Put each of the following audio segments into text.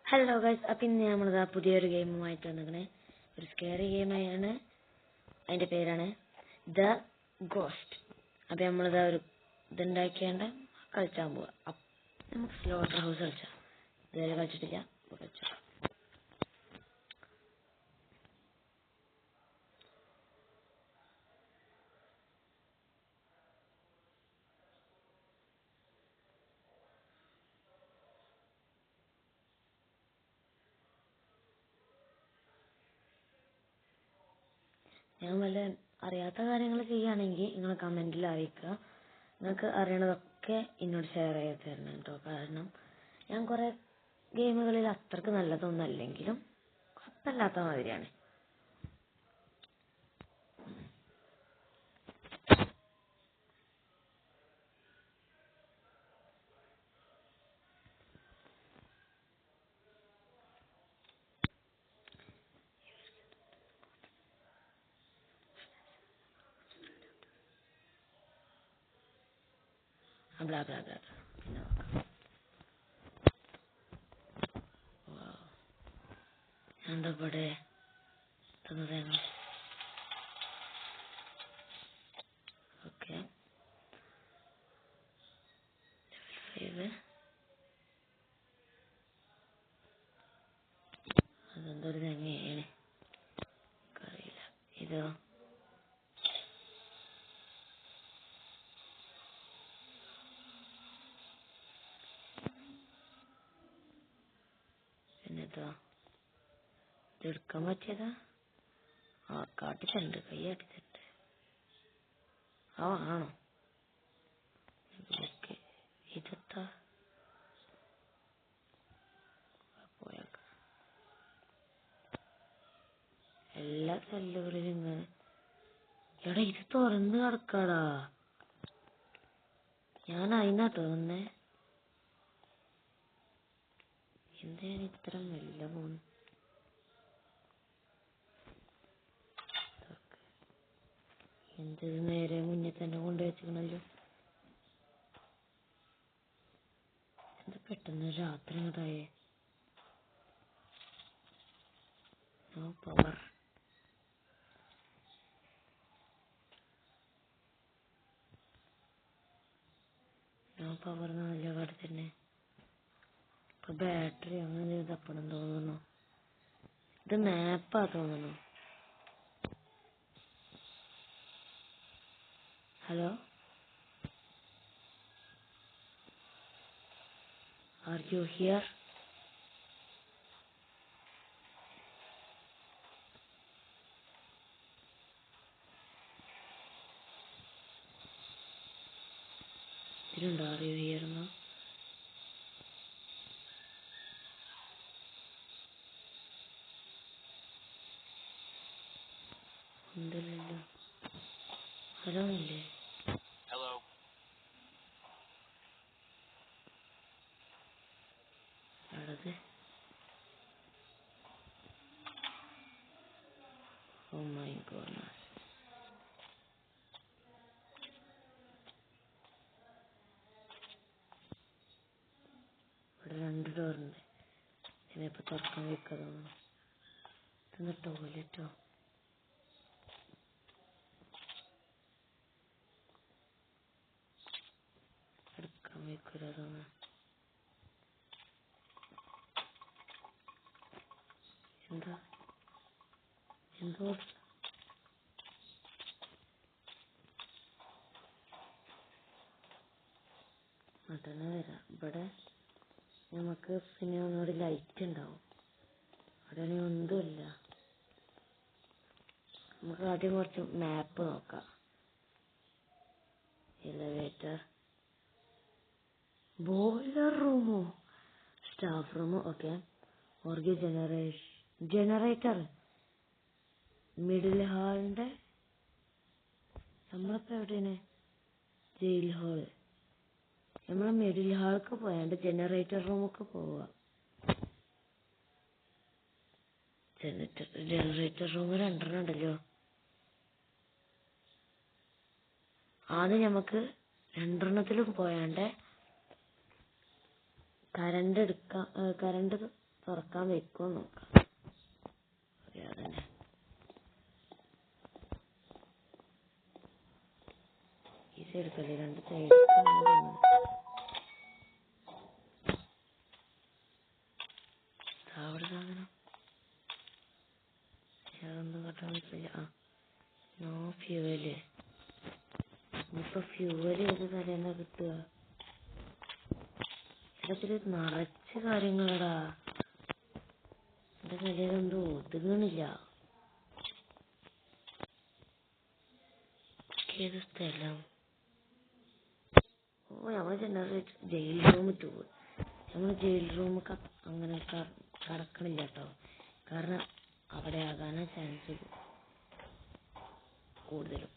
Hello guys, അപ്പം ഇന്ന് നമ്മളിതാ പുതിയൊരു ഗെയിമുമായിട്ട് വന്നിരിക്കണേ. ഒരു സ്കെയറി ഗെയിമാണ്. അതിൻ്റെ പേരാണ് ദ ഗോസ്റ്റ്. അപ്പം നമ്മളിതാ ഒരു ഇതുണ്ടാക്കിയാണ്ട് കളിച്ചാൻ പോവാം. നമുക്ക് സ്ലോട്ടർ ഹൗസ് കളിച്ചാൽ ഇതുവരെ കളിച്ചിട്ടില്ല, അപ്പോൾ കളിച്ചാൽ. ഞാൻ വല്ല അറിയാത്ത കാര്യങ്ങൾ ചെയ്യുകയാണെങ്കിൽ നിങ്ങൾ കമൻറ്റിൽ അറിയിക്കുക. നിങ്ങൾക്ക് അറിയണതൊക്കെ എന്നോട് ഷെയർ ചെയ്ത് തരണം കേട്ടോ. കാരണം ഞാൻ കുറേ ഗെയിമുകളിൽ അത്രക്ക് നല്ലതൊന്നും അല്ലെങ്കിലും കുഴപ്പമില്ലാത്ത മാതിരിയാണ്. Blah blah blah blah. പിന്നെ നോക്കാം. എന്താ ഇവിടെ തന്നതേങ്ങ. ഓക്കെ, 5. അതെന്തൊരു തേങ്ങയാണ് അറിയില്ല. ഇതോ പിന്നെതോ ഇതെടുക്കാൻ പറ്റിയതാ. കാട്ടിത്തണ്ട്, കൈ കാട്ടിത്തണ്ട്. ആണോ? ഓക്കെ, ഇതെത്താ പോയേക്കാം. എല്ലാ കല്ലുകളിലും ഇങ്ങനെ. എടാ, ഇത് തുറന്ന് കിടക്കാടാ. ഞാൻ അതിനാ തോന്നുന്നേ. എന്താണ് ഇത്ര മെല്ലെ പോണ്? എന്ത് നേരെ മുന്നേ തന്നെ കൊണ്ടുവച്ചിക്കണല്ലോ. എന്ത് പെട്ടെന്ന് രാത്രി അങ്ങോട്ടായേ. No power. നോ പവർ നല്ല കാട്ടി തന്നെ. ഇപ്പൊ ബാറ്ററി അങ്ങനെ തപ്പണം തോന്നുന്നു. ഇത് മാപ്പാ തോന്നുന്നു. Hello, are you here? ഇതിലുണ്ടോ ആർ യു ഹിയർ എന്നോ? ഉണ്ടല്ലോ. ഹലോ ഇല്ലേ? അടത്. Oh my god. ഇവിടെ 2 ഡോറുണ്ട്. ഇതിനിപ്പോൾ തുറക്കാൻ വെക്കാൻ തോന്നുന്നു. ഇതെന്താ ടോയ്ലറ്റോ? എടുക്കാൻ വെക്കൂല തോന്നുന്നു. എന്താ എന്തോ മട്ടനെ വരാം. ഇവിടെ നമുക്ക് പിന്നെ ഒന്നുകൂടി ലൈറ്റ് ഉണ്ടാവും. അവിടെ ഒന്നുമില്ല. നമുക്ക് ആദ്യം കുറച്ച് മാപ്പ് നോക്കാം. എലവേറ്റർ, ബോയിലർ റൂമോ, സ്റ്റാഫ് റൂമോ. ഓക്കെ, ഓർഗി ജനറേറ്റർ, മിഡിൽ ഹാളിന്റെ. നമ്മളിപ്പോ എവിടെയാണ്? Jail hall. നമ്മൾ മിഡിൽ ഹാൾക്ക് പോയാണ്ട് ജനറേറ്റർ റൂമൊക്കെ പോവാ. ജനറേറ്റർ റൂം 2 ഉണ്ടല്ലോ. ആദ്യം നമുക്ക് 2 പോയാണ്ട് കരണ്ട് തുറക്കാൻ വെക്കുമോ നോക്കാം. അതന്നെ ഈ സൈഡ് കളി 2 സൈഡ് അവിടെ സാധനം അതൊന്നും കട്ടാൻ പറ്റില്ല. No fuel. ഇനിയിപ്പോ ഫ്യൂവല് ഏത് തലേന്നാ കിട്ടുക? ഇതില് നിറച്ച് കാര്യങ്ങളടാ. എന്റെ കയ്യിലൊന്നും ഒതുങ്ങണില്ല. ഏത് സ്ഥലം? ഓ നമ്മള് ജയിൽ റൂം ടൂർ. നമ്മള് ജയിൽ റൂം അങ്ങനെ കടക്കണില്ല കേട്ടോ. കാരണം അവിടെ ആകാനാ ചാൻസ് കൂടുതലും.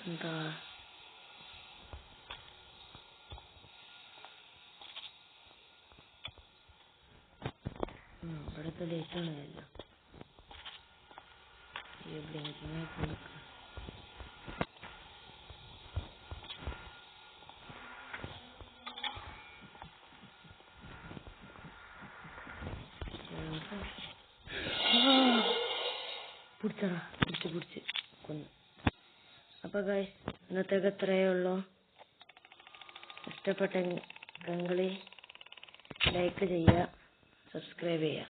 എന്താ ഇവിടത്തെ ലേറ്റാണ് എല്ലാം. ഈ ബ്ലിങ്കിങ് കൊടുക്കുക. പിടിച്ചടാ, പിടിച്ച് കൊന്നു. അപ്പൊ ഗൈസ് ഇന്നത്തേക്ക് ഇത്രയേ ഉള്ളൂ. ഇഷ്ടപ്പെട്ടെങ്കിൽ ലൈക്ക് ചെയ്യുക, സബ്സ്ക്രൈബ് ചെയ്യുക.